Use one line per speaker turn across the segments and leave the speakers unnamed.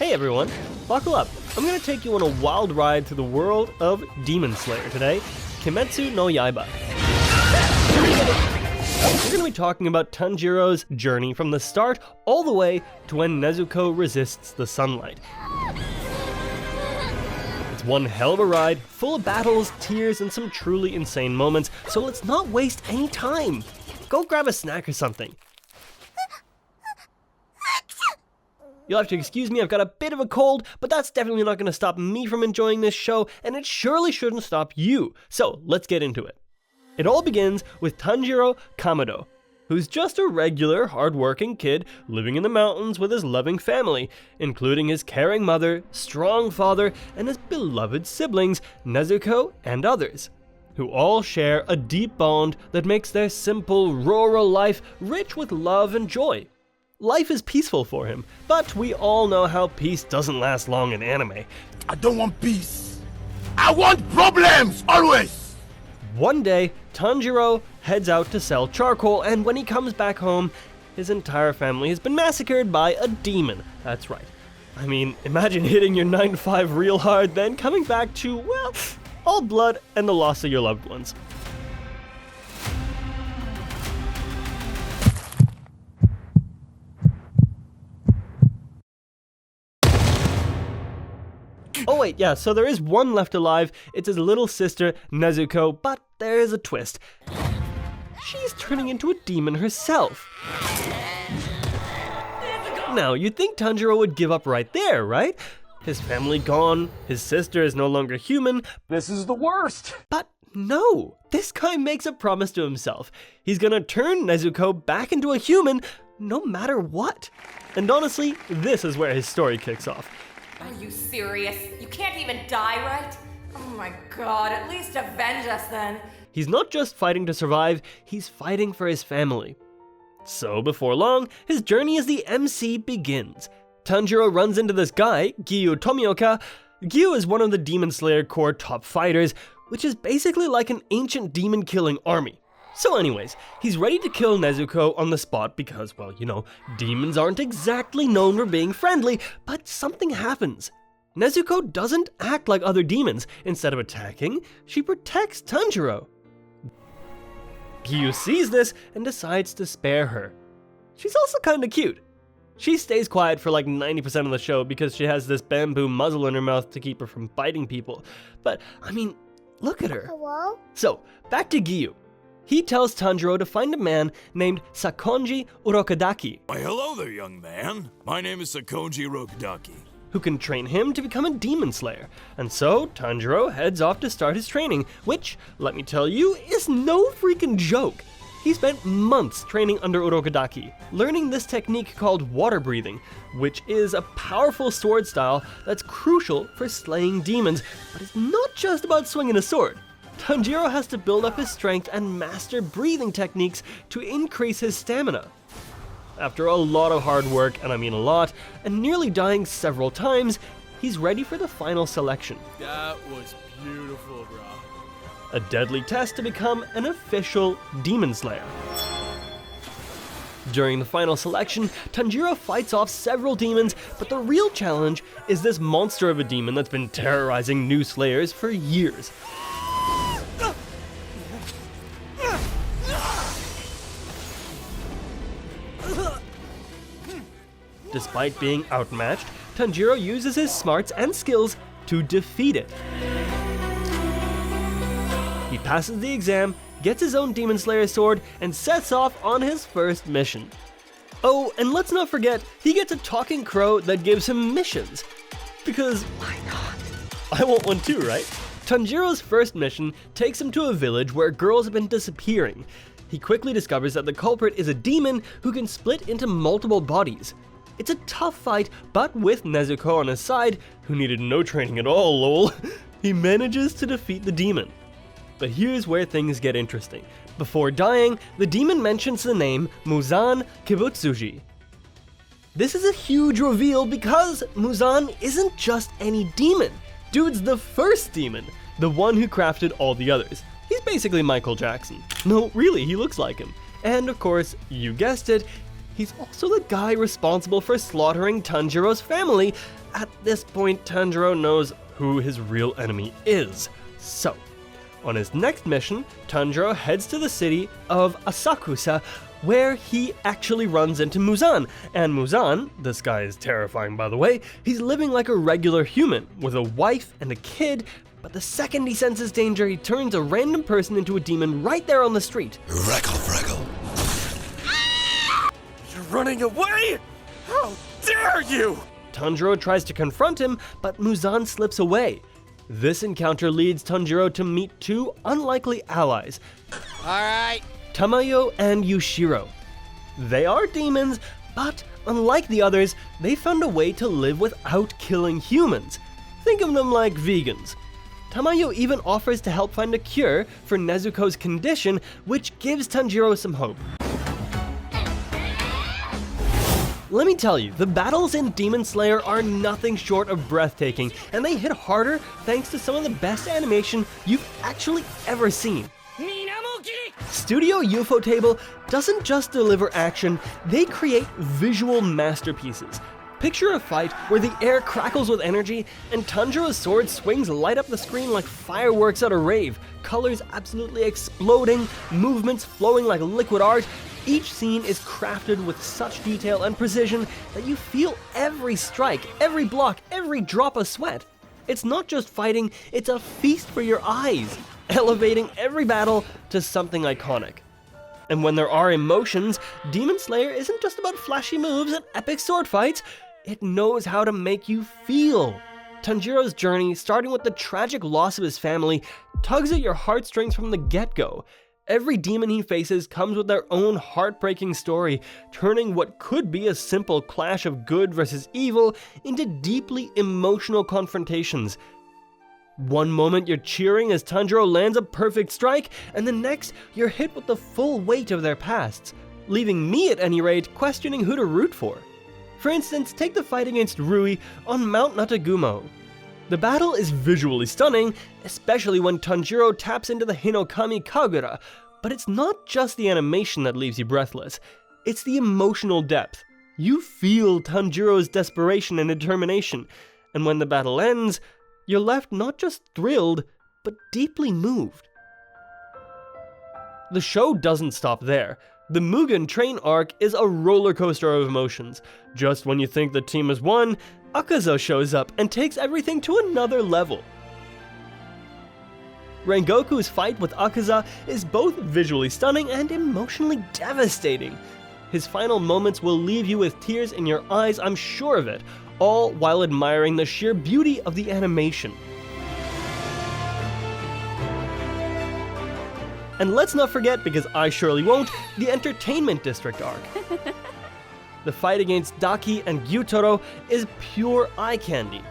Hey everyone, buckle up. I'm going to take you on a wild ride through the world of Demon Slayer today, Kimetsu no Yaiba. We're going to be talking about Tanjiro's journey from the start all the way to when Nezuko resists the sunlight. It's one hell of a ride, full of battles, tears, and some truly insane moments, so let's not waste any time. Go grab a snack or something. You'll have to excuse me, I've got a bit of a cold, but that's definitely not going to stop me from enjoying this show, and it surely shouldn't stop you. So let's get into it. It all begins with Tanjiro Kamado, who's just a regular, hard-working kid living in the mountains with his loving family, including his caring mother, strong father, and his beloved siblings, Nezuko and others, who all share a deep bond that makes their simple, rural life rich with love and joy. Life is peaceful for him, but we all know how peace doesn't last long in anime.
I don't want peace. I want problems, always!
One day, Tanjiro heads out to sell charcoal, and when he comes back home, his entire family has been massacred by a demon. That's right. I mean, imagine hitting your 9-to-5 real hard, then coming back to, well, all blood and the loss of your loved ones. Oh wait, yeah, so there is one left alive. It's his little sister, Nezuko, but there is a twist. She's turning into a demon herself. Now, you'd think Tanjiro would give up right there, right? His family gone, his sister is no longer human.
This is the worst!
But no, this guy makes a promise to himself. He's gonna turn Nezuko back into a human, no matter what. And honestly, this is where his story kicks off.
Are you serious? You can't even die, right? Oh my god, at least avenge us then.
He's not just fighting to survive, he's fighting for his family. So before long, his journey as the MC begins. Tanjiro runs into this guy, Giyu Tomioka. Giyu is one of the Demon Slayer Corps top fighters, which is basically like an ancient demon-killing army. So anyways, he's ready to kill Nezuko on the spot because, well, you know, demons aren't exactly known for being friendly, but something happens. Nezuko doesn't act like other demons. Instead of attacking, she protects Tanjiro. Giyu sees this and decides to spare her. She's also kinda cute. She stays quiet for like 90% of the show because she has this bamboo muzzle in her mouth to keep her from biting people. But, I mean, look at her.
Hello?
So, back to Giyu. He tells Tanjiro to find a man named Sakonji Urokodaki.
Why, hello there, young man. My name is Sakonji Urokodaki.
Who can train him to become a demon slayer. And so, Tanjiro heads off to start his training, which, let me tell you, is no freaking joke. He spent months training under Urokodaki, learning this technique called water breathing, which is a powerful sword style that's crucial for slaying demons, but it's not just about swinging a sword. Tanjiro has to build up his strength and master breathing techniques to increase his stamina. After a lot of hard work, and I mean a lot, and nearly dying several times, he's ready for the final selection.
That was beautiful, bro.
A deadly test to become an official Demon Slayer. During the final selection, Tanjiro fights off several demons, but the real challenge is this monster of a demon that's been terrorizing new Slayers for years. Despite being outmatched, Tanjiro uses his smarts and skills to defeat it. He passes the exam, gets his own Demon Slayer sword, and sets off on his first mission. Oh, and let's not forget, he gets a talking crow that gives him missions. Because why not? I want one too, right? Tanjiro's first mission takes him to a village where girls have been disappearing. He quickly discovers that the culprit is a demon who can split into multiple bodies. It's a tough fight, but with Nezuko on his side, who needed no training at all, lol, he manages to defeat the demon. But here's where things get interesting. Before dying, the demon mentions the name Muzan Kibutsuji. This is a huge reveal because Muzan isn't just any demon. Dude's the first demon, the one who crafted all the others. He's basically Michael Jackson. No, really, he looks like him. And of course, you guessed it, He's also the guy responsible for slaughtering Tanjiro's family. At this point, Tanjiro knows who his real enemy is. So, on his next mission, Tanjiro heads to the city of Asakusa, where he actually runs into Muzan. And Muzan, this guy is terrifying by the way, he's living like a regular human, with a wife and a kid, but the second he senses danger, he turns a random person into a demon right there on the street.
Freckle.
You're running away? How dare you!
Tanjiro tries to confront him, but Muzan slips away. This encounter leads Tanjiro to meet two unlikely allies,
Alright.
Tamayo and Yushiro. They are demons, but unlike the others, they found a way to live without killing humans. Think of them like vegans. Tamayo even offers to help find a cure for Nezuko's condition, which gives Tanjiro some hope. Let me tell you, the battles in Demon Slayer are nothing short of breathtaking, and they hit harder thanks to some of the best animation you've actually ever seen. Studio Ufotable doesn't just deliver action, they create visual masterpieces. Picture a fight where the air crackles with energy and Tanjiro's sword swings light up the screen like fireworks at a rave, colors absolutely exploding, movements flowing like liquid art. Each scene is crafted with such detail and precision that you feel every strike, every block, every drop of sweat. It's not just fighting, it's a feast for your eyes, elevating every battle to something iconic. And when there are emotions, Demon Slayer isn't just about flashy moves and epic sword fights, it knows how to make you feel. Tanjiro's journey, starting with the tragic loss of his family, tugs at your heartstrings from the get-go. Every demon he faces comes with their own heartbreaking story, turning what could be a simple clash of good versus evil into deeply emotional confrontations. One moment you're cheering as Tanjiro lands a perfect strike, and the next you're hit with the full weight of their pasts, leaving me at any rate questioning who to root for. For instance, take the fight against Rui on Mount Natagumo. The battle is visually stunning, especially when Tanjiro taps into the Hinokami Kagura, but it's not just the animation that leaves you breathless, it's the emotional depth. You feel Tanjiro's desperation and determination, and when the battle ends, you're left not just thrilled, but deeply moved. The show doesn't stop there. The Mugen Train arc is a roller coaster of emotions. Just when you think the team has won, Akaza shows up and takes everything to another level. Rengoku's fight with Akaza is both visually stunning and emotionally devastating. His final moments will leave you with tears in your eyes, I'm sure of it, all while admiring the sheer beauty of the animation. And let's not forget, because I surely won't, the Entertainment District arc. The fight against Daki and Gyutaro is pure eye candy.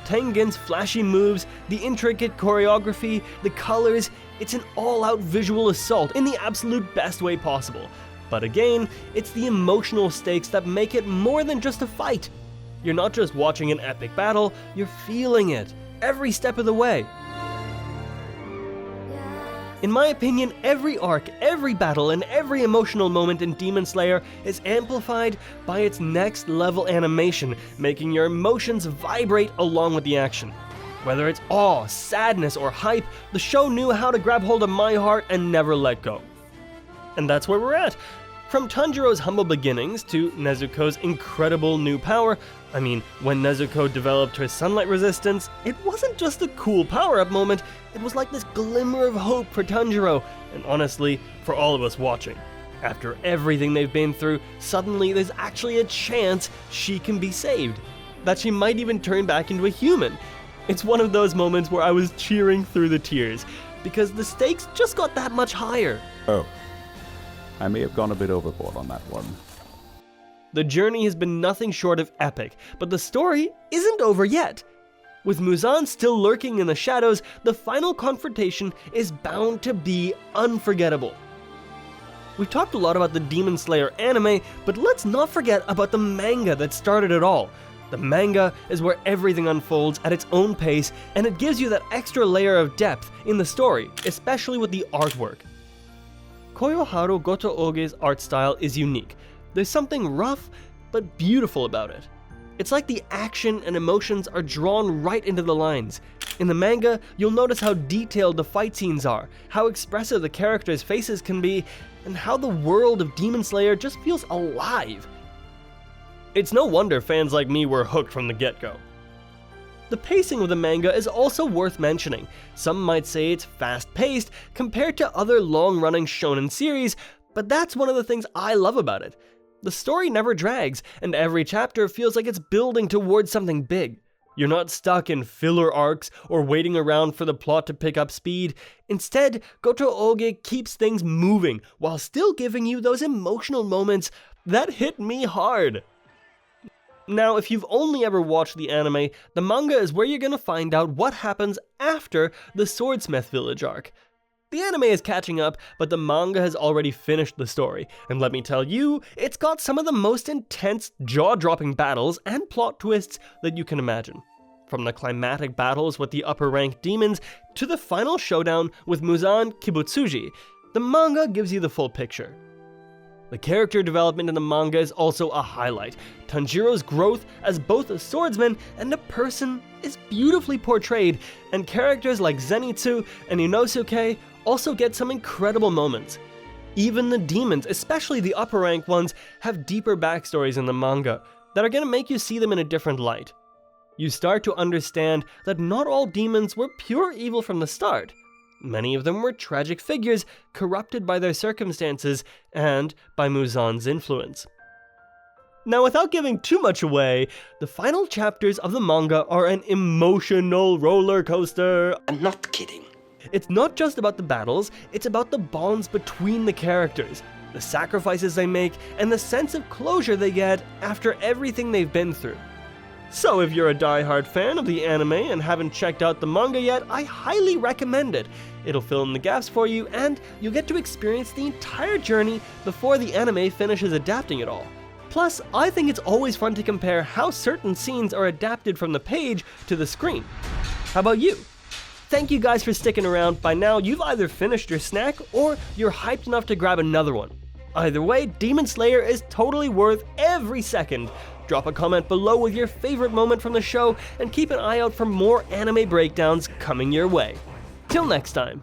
Tengen's flashy moves, the intricate choreography, the colors, it's an all-out visual assault in the absolute best way possible. But again, it's the emotional stakes that make it more than just a fight. You're not just watching an epic battle, you're feeling it, every step of the way. In my opinion, every arc, every battle, and every emotional moment in Demon Slayer is amplified by its next level animation, making your emotions vibrate along with the action. Whether it's awe, sadness, or hype, the show knew how to grab hold of my heart and never let go. And that's where we're at. From Tanjiro's humble beginnings to Nezuko's incredible new power, when Nezuko developed her sunlight resistance, it wasn't just a cool power-up moment, it was like this glimmer of hope for Tanjiro, and honestly, for all of us watching. After everything they've been through, suddenly there's actually a chance she can be saved. That she might even turn back into a human. It's one of those moments where I was cheering through the tears, because the stakes just got that much higher.
Oh, I may have gone a bit overboard on that one.
The journey has been nothing short of epic, but the story isn't over yet. With Muzan still lurking in the shadows, the final confrontation is bound to be unforgettable. We've talked a lot about the Demon Slayer anime, but let's not forget about the manga that started it all. The manga is where everything unfolds at its own pace, and it gives you that extra layer of depth in the story, especially with the artwork. Koyoharu Goto Oge's art style is unique. There's something rough but beautiful about it. It's like the action and emotions are drawn right into the lines. In the manga, you'll notice how detailed the fight scenes are, how expressive the characters' faces can be, and how the world of Demon Slayer just feels alive. It's no wonder fans like me were hooked from the get-go. The pacing of the manga is also worth mentioning. Some might say it's fast-paced compared to other long-running shonen series, but that's one of the things I love about it. The story never drags, and every chapter feels like it's building towards something big. You're not stuck in filler arcs or waiting around for the plot to pick up speed. Instead, Goto Oge keeps things moving while still giving you those emotional moments that hit me hard. Now, if you've only ever watched the anime, the manga is where you're gonna find out what happens after the Swordsmith Village arc. The anime is catching up, but the manga has already finished the story, and let me tell you, it's got some of the most intense, jaw-dropping battles and plot twists that you can imagine. From the climatic battles with the upper-ranked demons to the final showdown with Muzan Kibutsuji, the manga gives you the full picture. The character development in the manga is also a highlight. Tanjiro's growth as both a swordsman and a person is beautifully portrayed, and characters like Zenitsu and Inosuke also get some incredible moments. Even the demons, especially the upper rank ones, have deeper backstories in the manga that are gonna make you see them in a different light. You start to understand that not all demons were pure evil from the start. Many of them were tragic figures corrupted by their circumstances and by Muzan's influence. Now, without giving too much away, the final chapters of the manga are an emotional roller coaster.
I'm not kidding.
It's not just about the battles, it's about the bonds between the characters, the sacrifices they make, and the sense of closure they get after everything they've been through. So if you're a die-hard fan of the anime and haven't checked out the manga yet, I highly recommend it. It'll fill in the gaps for you, and you'll get to experience the entire journey before the anime finishes adapting it all. Plus, I think it's always fun to compare how certain scenes are adapted from the page to the screen. How about you? Thank you guys for sticking around. By now, you've either finished your snack or you're hyped enough to grab another one. Either way, Demon Slayer is totally worth every second. Drop a comment below with your favorite moment from the show, and keep an eye out for more anime breakdowns coming your way. Till next time.